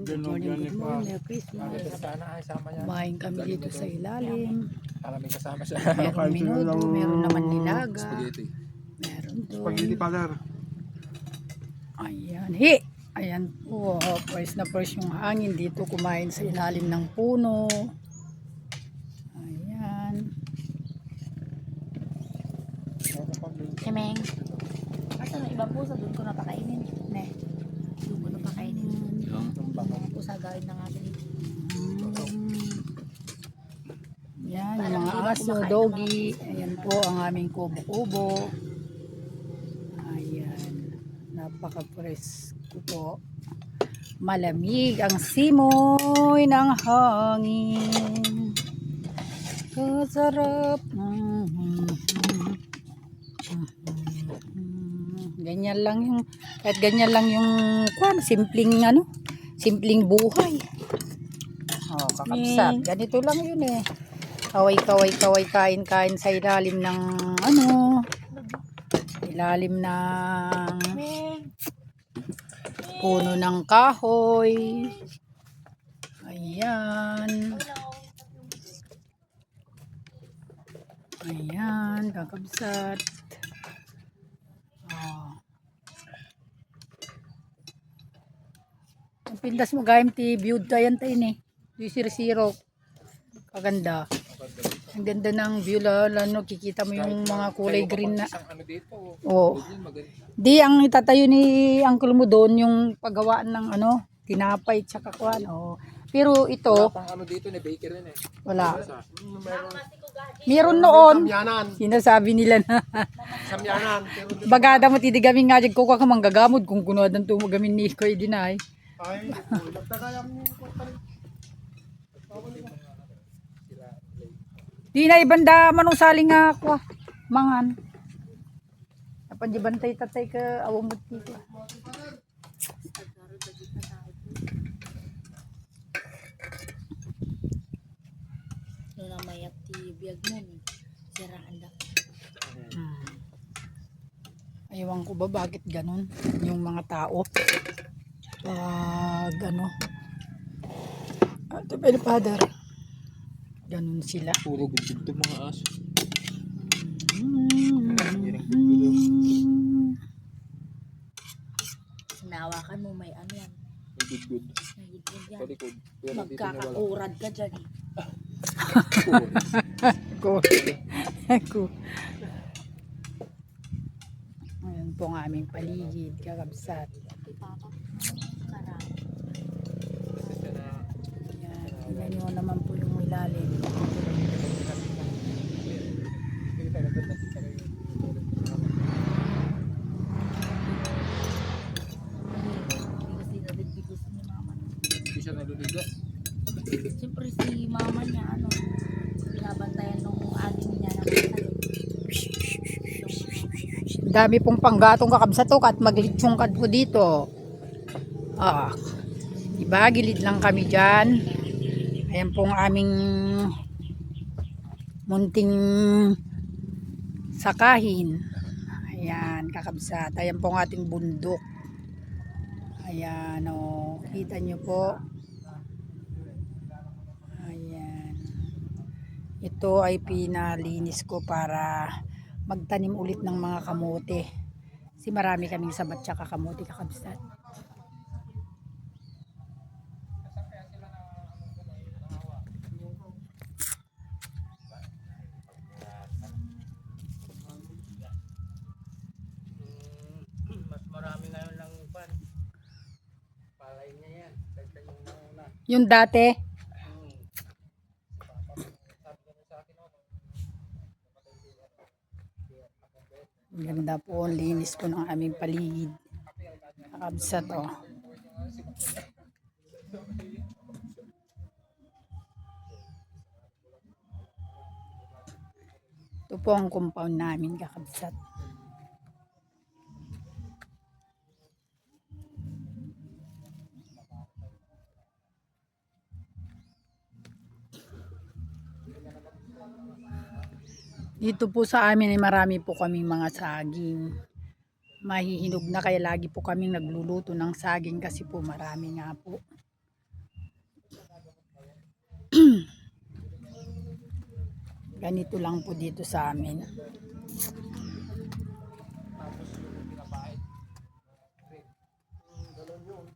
Good morning, good morning. Merry Christmas. Kumain kami dito sa ilalim. Meron minudo, meron naman nilaga. Meron doon. Spaghetti color. Ayan. Ayan po. Pwes na pwes yung hangin dito. Kumain sa ilalim ng puno. Ayan. Hemeng. Asa na ibang pusa doon ko napakainin. Ne. Doon ko napakainin. Mga pusa gawin na nga dito. Yan, yung mga aso, doggy. Ayan po ang aming kubo-kubo. Ayan. Napaka-presko po. Malamig ang simoy ng hangin. Kasarap. Ganyan lang yung, kahit ganyan lang yung simpleng buhay. Oh, kakapsat. Ganito lang yun eh. Kaway, kain sa ilalim ng ilalim ng puno ng kahoy. Ayan. Ayan, kakabsat. Oh. Ang pindas mo gayam ti viewed tayo ni 0-0. Kaganda. Ang ganda ng view lalo, kikita mo yung mga kulay green na. Oh. Di ang itatayo ni Uncle mo doon yung paggawaan ng tinapay tsaka kuan. Oh. Pero ito, Pang dito ni baker rin eh. wala. Meron noon. Samyanan. Sinasabi nila na Samyanan. bagada mo tidigamin nga dyan ko ka manggagamod kung kunodan tumagamin ni ko dinay. Ay, nagtagayam ni Di na ibanda manong saling nga ako mangan. Apan di bantay tatay ka awang buti ko. Doon na may ti biyag mo ni. Siraan da. Ayawan ko ba bakit ganun yung mga tao. Pag ito pwede father. Ganun sila. Puro gudgud mga aso. Sinawakan mo may ano yan. Gudgud. May gudgud yan. Palikod. Magkakakurad ka dyan eh. Ako. Ayan po ang aming paligid, kakabsat. Ayan, tingnan nyo naman po yung ilalim. Bigos ni mama. Hindi siya naluligo. Siyempre si mama niya binabantayan nung aling niya na masal. Dami pong panggatong kakabsat to at maglitsong kad po dito. Diba, gilid lang kami dyan. Ayan pong aming munting sakahin. Ayan, kakabsat. Ayan pong ating bundok. Ayan, kita nyo po. Ayan. Ito ay pinalinis ko para magtanim ulit ng mga kamote. Kasi marami kaming sabat tsaka kamote, kakabsat. Mas marami ngayon lang pan. Palay niya yan. Yung dati, ganda po ang linis po ng aming paligid. Kakabsat Ito po ang compound namin, kakabsat. Dito po sa amin ay marami po kaming mga saging. Mahihinog na kaya lagi po kaming nagluluto ng saging kasi po marami nga po. Ganito lang po dito sa amin. Tapos yung pinapait. Yung galon yun.